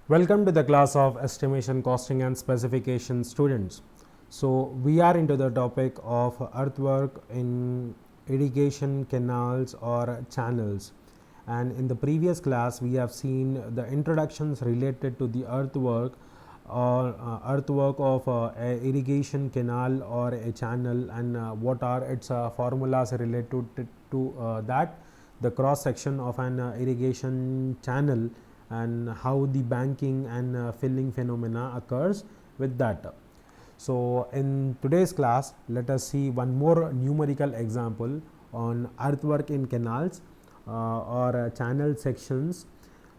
Welcome to the class of estimation, costing and specification students. So we are into the topic of earthwork in irrigation canals or channels, and in the previous class we have seen the introductions related to the earthwork or earthwork of a irrigation canal or a channel, and what are its formulas related to that, the cross section of an irrigation channel, and how the banking and filling phenomena occurs with that. So in today's class, let us see one more numerical example on earthwork in canals or channel sections.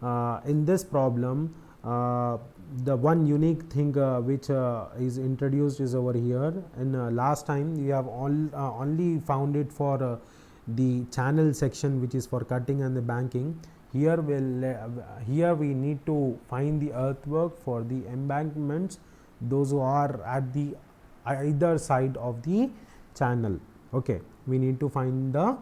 In this problem, the one unique thing which is introduced is over here. And last time we have only found it for the channel section, which is for cutting and the banking. Here we need to find the earthwork for the embankments, those who are at the either side of the channel. Okay, we need to find the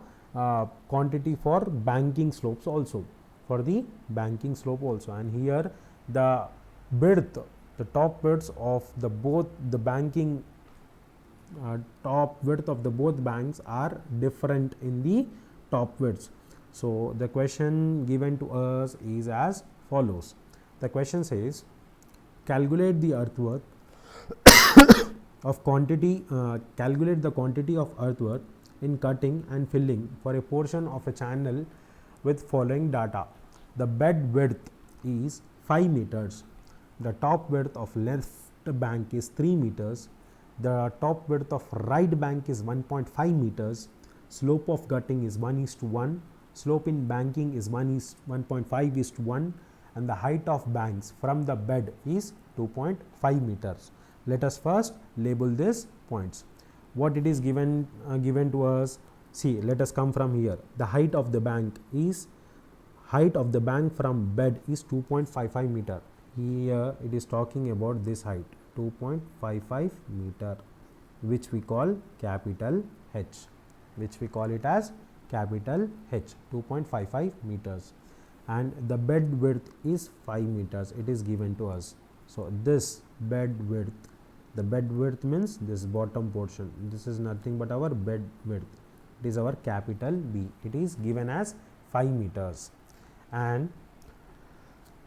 quantity for banking slopes also, for the banking slope also. And here the width, the top widths of the both the banking top width of the both banks are different in the top widths. So the question given to us is as follows. The question says, calculate the earthwork of quantity, calculate the quantity of earthwork in cutting and filling for a portion of a channel with following data. The bed width is 5 meters. The top width of left bank is 3 meters. The top width of right bank is 1.5 meters. Slope of cutting is 1:1. Slope in banking is 1.5:1, and the height of banks from the bed is 2.5 meters. Let us first label these points. What it is given to us. See, let us come from here. The height of the bank from bed is 2.55 meter. Here it is talking about this height, 2.55 meter, which we call capital H, which we call it as capital H, 2.55 meters, and the bed width is 5 meters. It is given to us. So this bed width, the bed width means this bottom portion. This is nothing but our bed width. It is our capital B. It is given as 5 meters, and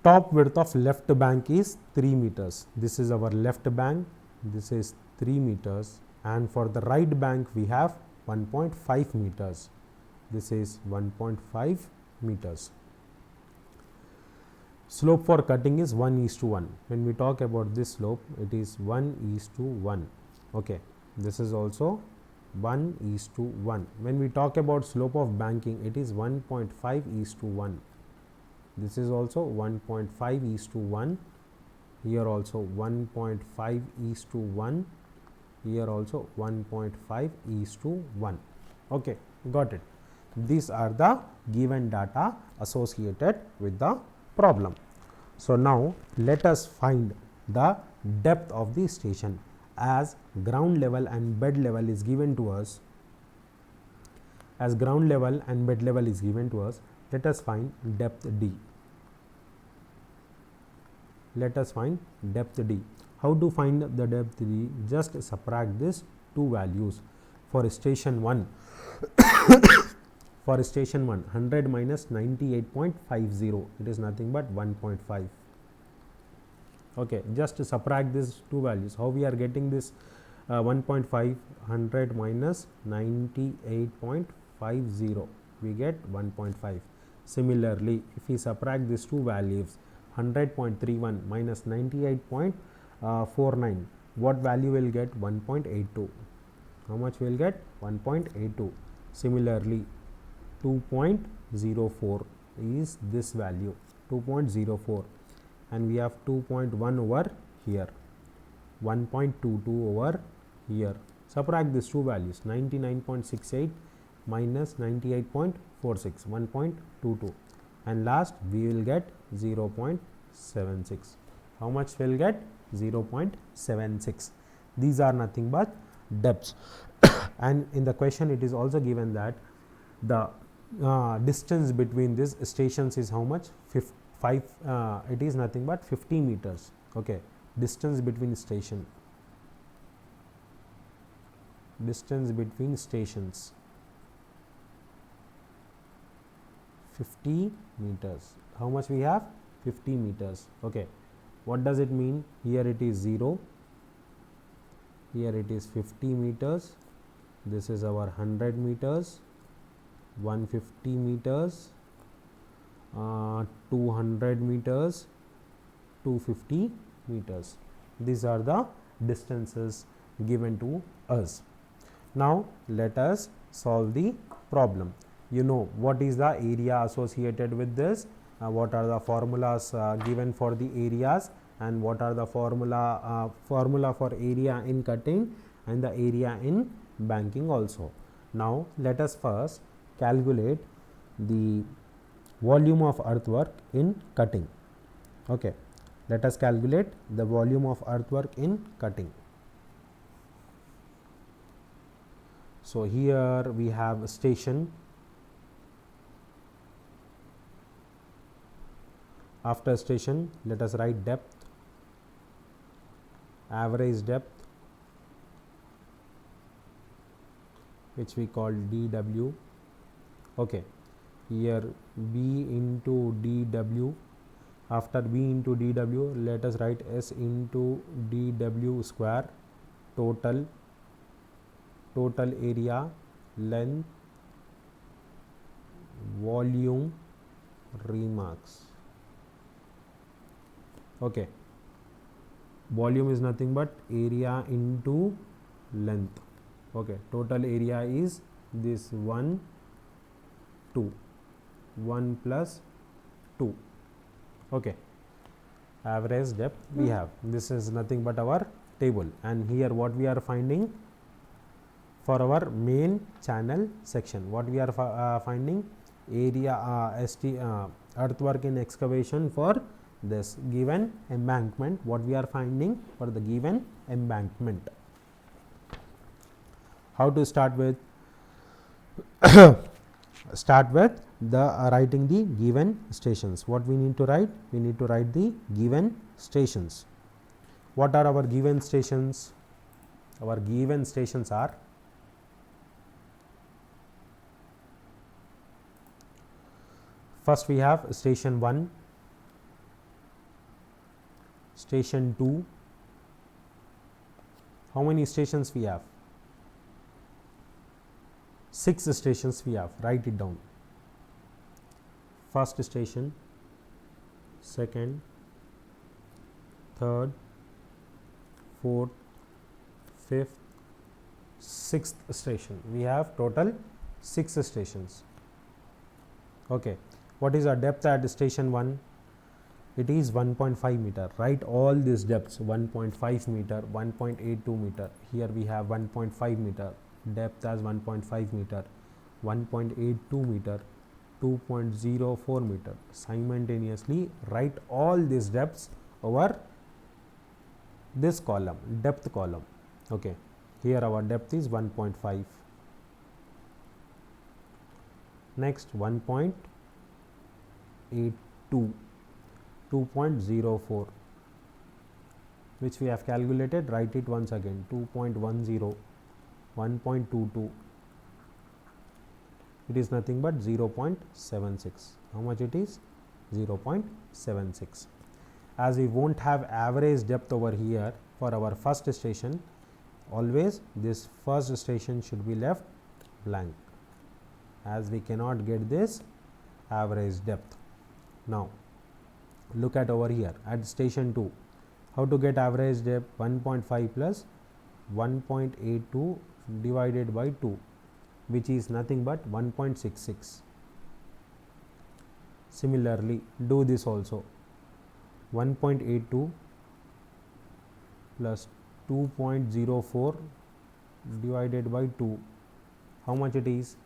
top width of left bank is 3 meters. This is our left bank. This is 3 meters, and for the right bank we have 1.5 meters. This is 1.5 meters. Slope for cutting is 1:1. When we talk about this slope, it is 1:1. Okay, this is also 1:1. When we talk about slope of banking, it is 1.5:1. This is also 1.5:1. Here also 1.5:1. Here also 1.5:1. Okay, got it. These are the given data associated with the problem. So now let us find the depth of the station. As ground level and bed level is given to us, let us find depth D. Let us find depth D. How to find the depth D? Just subtract these two values. For station 1 for station 1, 100 minus 98.50, it is nothing but 1.5. Okay, just subtract these two values. How we are getting this 1.5? 100 minus 98.50, we get 1.5. Similarly, if we subtract these two values, 100.31 minus 98.49, what value will get? 1.82. How much will get? 1.82. Similarly, 2.04 is this value, 2.04, and we have 2.1 over here, 1.22 over here. Subtract these two values, 99.68 minus 98.46, 1.22, and last we will get 0.76. How much will get? 0.76. These are nothing but depths. And in the question it is also given that the distance between these stations is how much? it is nothing but 50 meters. Okay, distance between stations 50 meters. How much we have? 50 meters. Okay, what does it mean? Here it is 0, here it is 50 meters, this is our 100 meters, 150 meters, 200 meters, 250 meters. These are the distances given to us. Now let us solve the problem. You know what is the area associated with this, what are the formulas given for the areas, and what are the formula for area in cutting and the area in banking also. Now let us first calculate the volume of earthwork in cutting. Okay, let us calculate the volume of earthwork in cutting. So here we have station. After station, let us write depth, average depth, which we call dW. Okay, here B into dW. After B into dW, let us write S into dW square, total area, length, volume, remarks. Okay, volume is nothing but area into length. Okay, total area is this 1 2, 1 plus 2. Okay, average depth we have. This is nothing but our table, and here what we are finding for our main channel section, what we are finding, area earthwork in excavation for this given embankment, what we are finding for the given embankment. How to start with? Start with the writing the given stations. What we need to write? We need to write the given stations. What are our given stations? Our given stations are first we have station 1, station 2. How many stations we have? 6 stations we have. Write it down. First station, second, third, fourth, fifth, sixth station. We have total 6 stations. Okay, what is our depth at station 1? It is 1.5 meter. Write all these depths: 1.5 meter, 1.82 meter. Here we have 1.5 meter, depth as 1.5 meter, 1.82 meter, 2.04 meter. Simultaneously write all these depths over this column, depth column. Okay, here our depth is 1.5. Next 1.82, 2.04, which we have calculated. Write it once again: 2.10, 1.22. It is nothing but 0.76. How much it is? 0.76. As we won't have average depth over here for our first station, always this first station should be left blank, as we cannot get this average depth. Now look at over here at station 2. How to get average depth? 1.5 plus 1.82 divided by 2, which is nothing but 1.66. Similarly, do this also: 1.82 plus 2.04 divided by 2. How much it is?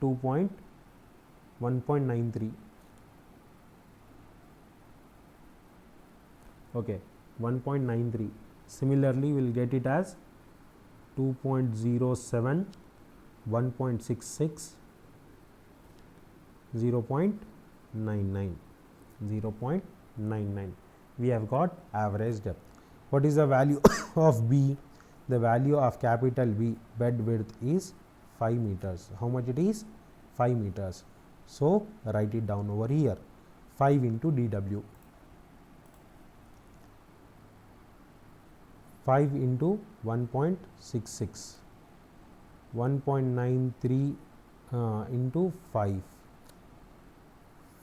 1.93. Okay, 1.93. Similarly, we will get it as 2.07, 1.66, 0.99. 0.99. We have got average depth. What is the value of B? The value of capital B bed width is 5 meters. How much it is? 5 meters. So write it down over here. 5 into dW. 5 into 1.66. 1.93 into 5.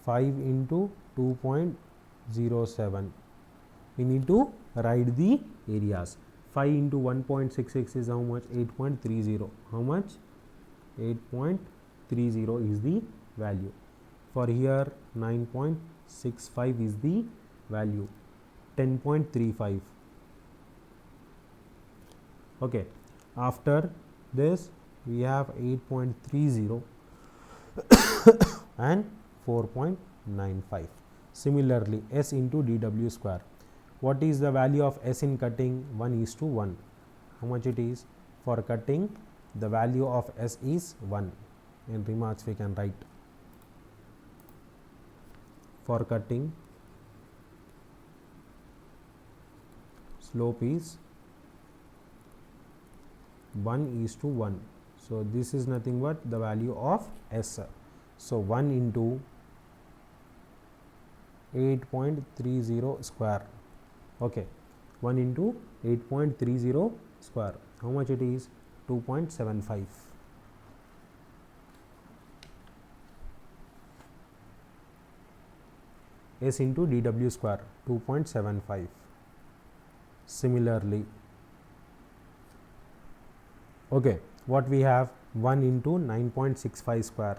5 into 2.07. We need to write the areas. 5 into 1.66 is how much? 8.30. How much? 8.30 is the value. For here 9.65 is the value. 10.35. Okay. After this we have 8.30 and 4.95. Similarly, S into dW square. What is the value of S in cutting? 1:1. How much it is? For cutting, the value of S is 1. In remarks we can write. For cutting, slope is 1:1. So this is nothing but the value of S. So 1 into 8.30 square. Okay, 1 into 8.30 square. How much it is? 2.75. S into dW square, 2.75. Similarly, okay, what we have? 1 into 9.65 square.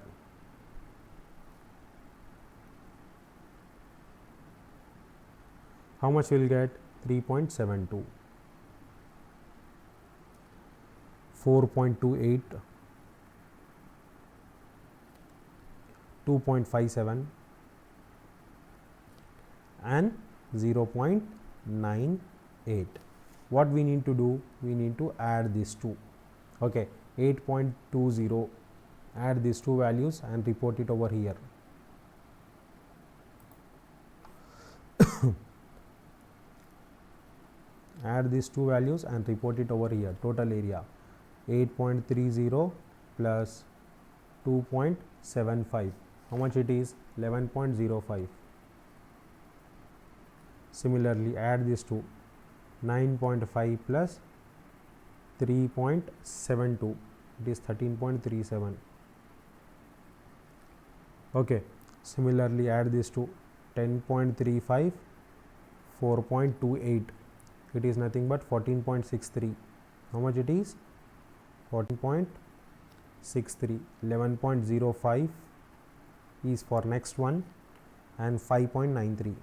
How much we will get? 3.72. 4.28, 2.57 and 0.98. What we need to do? We need to add these two. Okay, 8.20. Add these two values and report it over here. Add these two values and report it over here. Total area 8.30 plus 2.75. How much it is? 11.05. Similarly, add these two. 9.5 plus 3.72. It is 13.37. Okay. Similarly, add these two. 10.35, 4.28. It is nothing but 14.63. How much it is? 14.63. 11.05 is for next one and 5.93.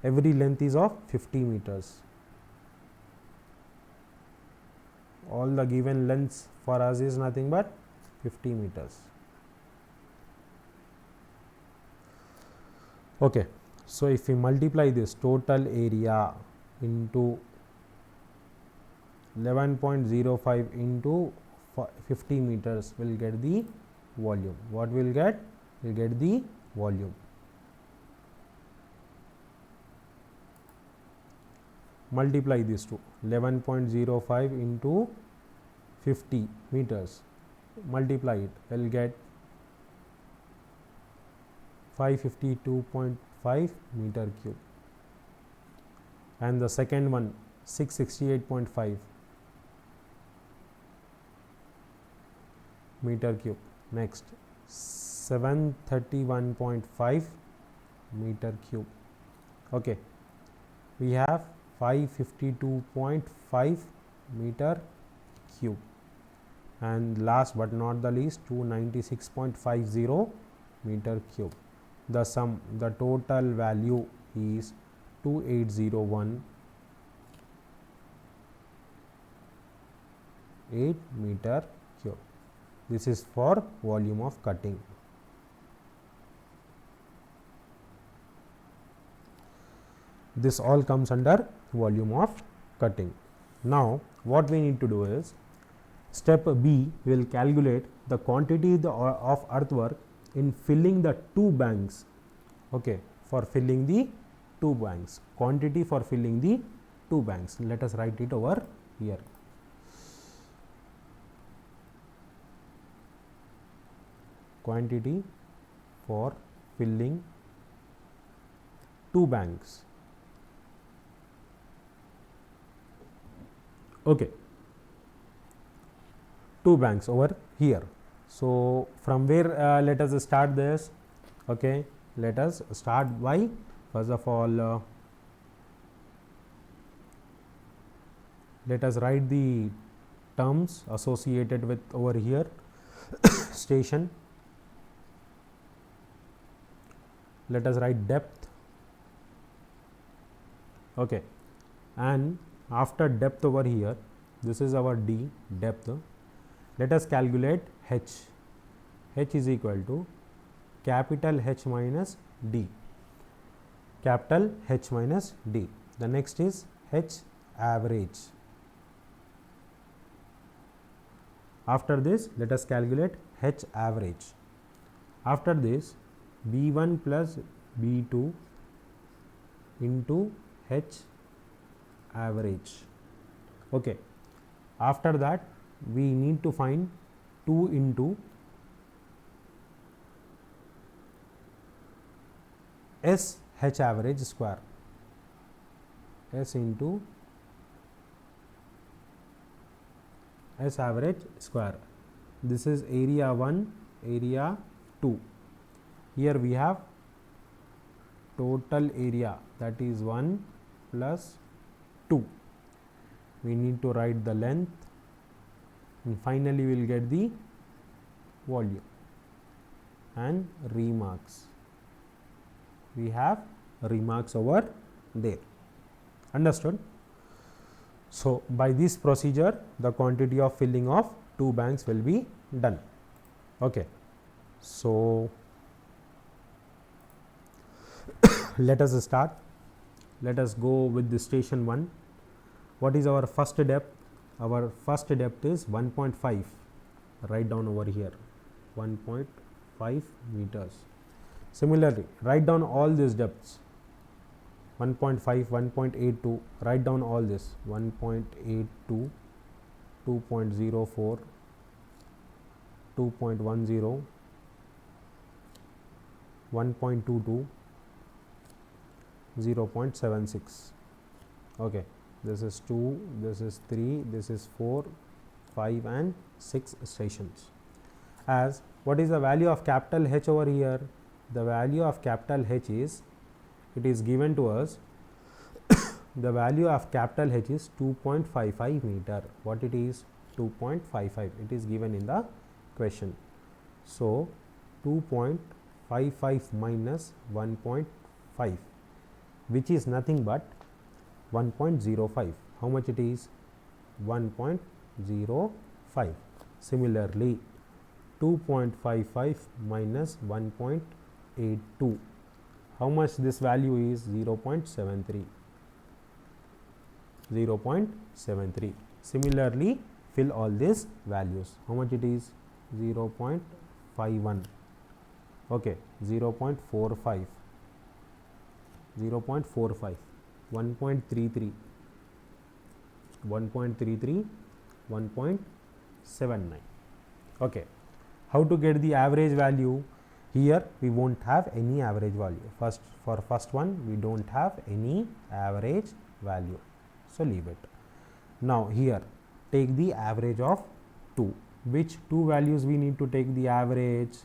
Every length is of 50 meters. All the given lengths for us is nothing but 50 meters. Okay. So if we multiply this total area into 11.05 into 50 meters, will get the volume. What will get? Will get the volume. Multiply this to 11.05 into 50 meters. Multiply it. Will get 552.5 meter cube. And the second one 668.5 meter cube. Next 731.5 meter cube. Okay, we have 552.5 meter cube, and last but not the least 296.50 meter cube. The sum, the total value is 2801.8 meter cube. This is for volume of cutting. This all comes under volume of cutting. Now, what we need to do is, step B will calculate the quantity of earthwork in filling the 2 banks. Okay, for filling the 2 banks, quantity for filling the 2 banks. Let us write it over here. Quantity for filling 2 banks. Okay, 2 banks over here. So from where let us start this? Okay, let us start by, first of all, let us write the terms associated with over here. Station, let us write depth. Okay, and after depth over here, this is our D, depth. Let us calculate H. H is equal to capital H minus D. Capital H minus D. The next is H average. After this, let us calculate H average. After this, B1 plus B2 into H average. Okay. After that, we need to find 2 into S H average square. S into S average square. This is area 1, area 2. Here we have total area, that is 1 plus 2. We need to write the length, and finally we will get the volume and remarks. We have remarks over there. Understood? So by this procedure, the quantity of filling of 2 banks will be done. Okay. So let us start. Let us go with the station 1. What is our first depth? Our first depth is 1.5. Write down over here, 1.5 meters. Similarly, write down all these depths. 1.5, 1.82, write down all this, 1.82, 2.04, 2.10, 1.22, 0.76. Okay, this is 2, this is 3, this is 4, 5 and 6 stations. As what is the value of capital H over here? The value of capital H is, it is given to us, the value of capital H is 2.55 meter. What it is? 2.55. It is given in the question. So 2.55 minus 1.5, which is nothing but 1.05. How much it is? 1.05. Similarly, 2.55 minus 1.82. How much this value is? 0.73. 0.73. Similarly, fill all these values. How much it is? 0.51. Okay, 0.45. 0.45. 1.33. 1.33. 1.79. Okay. How to get the average value? Here we won't have any average value. For first one, we don't have any average value, so leave it. Now here, take the average of 2. Which 2 values we need to take the average?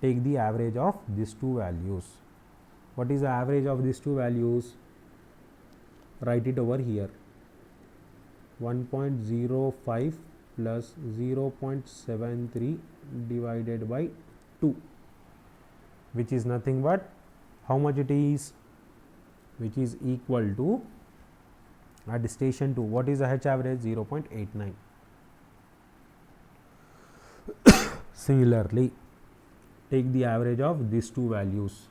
Take the average of these 2 values. What is the average of these 2 values? Write it over here. 1.05 plus 0.73 divided by 2, which is nothing but how much it is? Which is equal to, at station 2, what is the H average? 0.89. Similarly, take the average of these 2 values,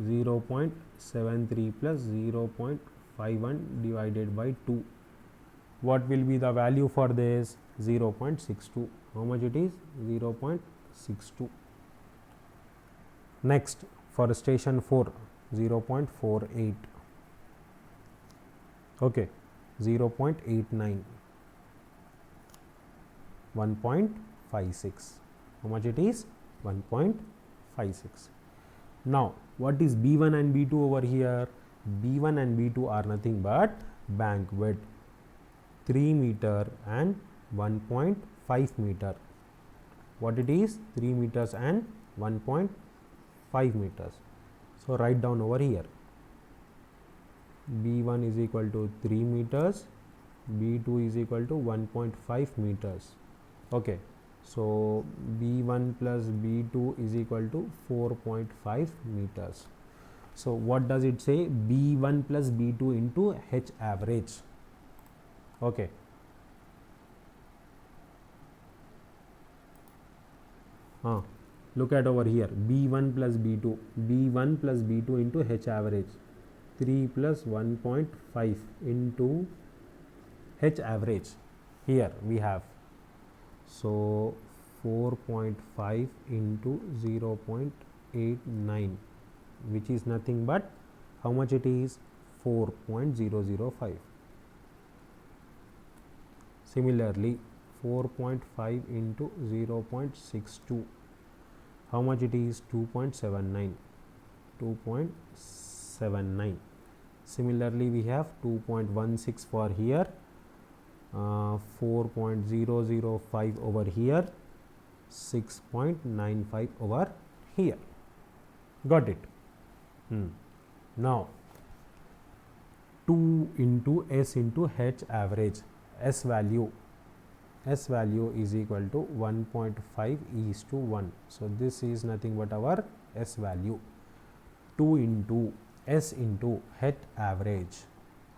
0.73 plus 0.51 divided by 2. What will be the value for this? 0.62. How much it is? 0.62. Next, for station 4, 0.48. Okay, 0.89, 1.56. How much it is? 1.56. Now, what is B1 and B2 over here? B1 and B2 are nothing but bank width, 3 meter and 1.5 meter. What it is? 3 meters and 1.5 meters. So, write down over here. B1 is equal to 3 meters, B2 is equal to 1.5 meters. Okay. So, B1 plus B2 is equal to 4.5 meters. So, what does it say? B1 plus B2 into H average. Okay. Look at over here, B1 plus B2, B1 plus B2 into H average, 3 plus 1.5 into H average. Here we have, so 4.5 into 0.89, which is nothing but how much it is? 4.005. Similarly, 4.5 into 0.62, how much it is? 2.79. 2.79. Similarly, we have 2.16 for here, 4.005 over here, 6.95 over here. Got it? Now, 2 into S into H average. S value is equal to 1.5:1. So, this is nothing but our S value. 2 into S into H average.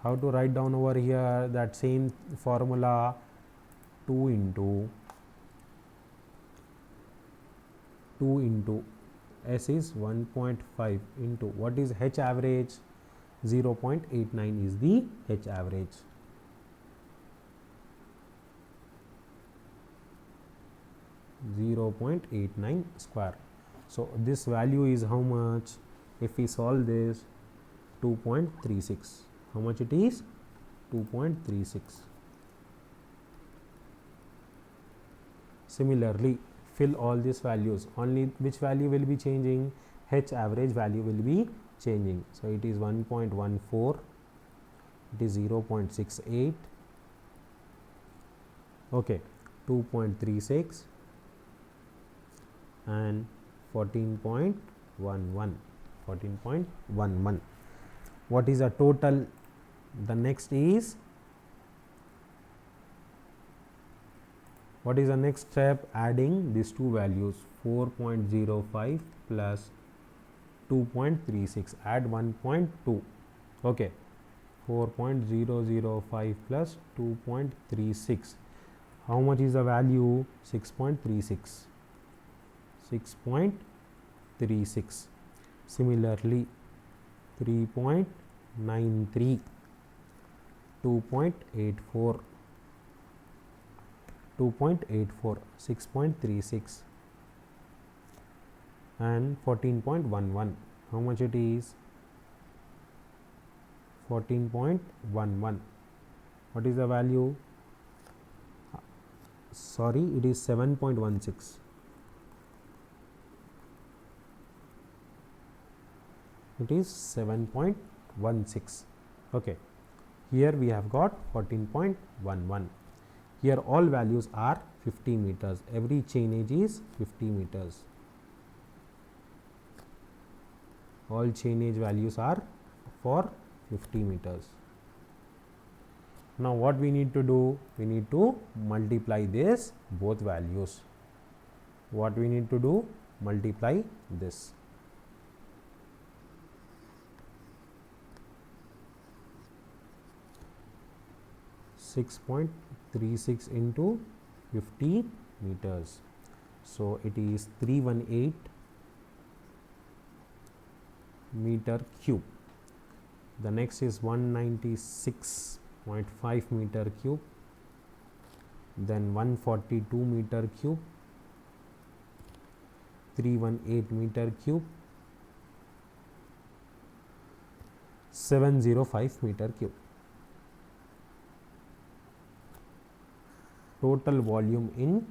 How to write down over here that same formula? 2 into S is 1.5 into what is H average? 0.89 is the H average. .89 square. So, this value is how much? If we solve this, 2.36. How much it is? 2.36. Similarly, fill all these values. Only which value will be changing? H average value will be changing. So, it is 1.14, it is 0.68, okay, 2.36 and 14.11. 14.11. What is a total? The next is, what is the next step? Adding these two values, 4.05 plus 2.36, add 1.2. Okay, 4.005 plus 2.36. How much is the value? 6.36. 6.36. Similarly, 3.93, 2.84, 2.84, 6.36 and 14.11. How much it is? 14.11. What is the value? Sorry, it is 7.16. It is 7.16. Okay, here we have got 14.11. Here all values are 50 meters. Every chain edge is 50 meters. All chain edge values are for 50 meters. Now, what we need to do? We need to multiply this both values. What we need to do? Multiply this. 6.36 into 50 meters. So, it is 318 meter cube. The next is 196.5 meter cube. then 142 meter cube, 318 meter cube, 705 meter cube. Total volume in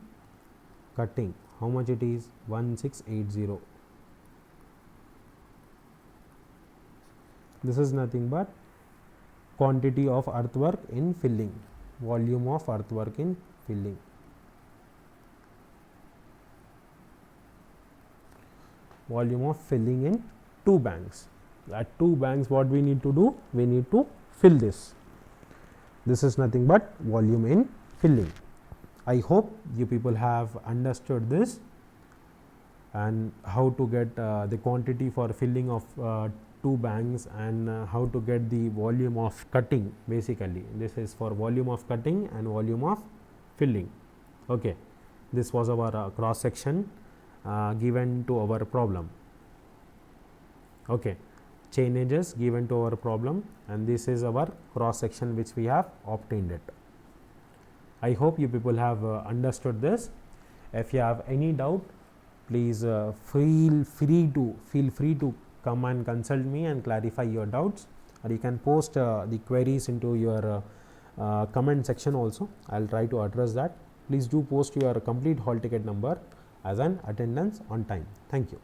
cutting, how much it is? 1680. This is nothing but quantity of earthwork in filling, volume of earthwork in filling. Volume of filling in 2 banks. At 2 banks, what we need to do? We need to fill this. This is nothing but volume in filling. I hope you people have understood this and how to get the quantity for filling of 2 banks and how to get the volume of cutting. Basically, this is for volume of cutting and volume of filling. Okay, this was our cross section given to our problem. Okay, chain edges given to our problem, and this is our cross section which we have obtained it. I hope you people have understood this. If you have any doubt, please feel free to come and consult me and clarify your doubts, or you can post the queries into your comment section also. I will try to address that. Please do post your complete hall ticket number as an attendance on time. Thank you.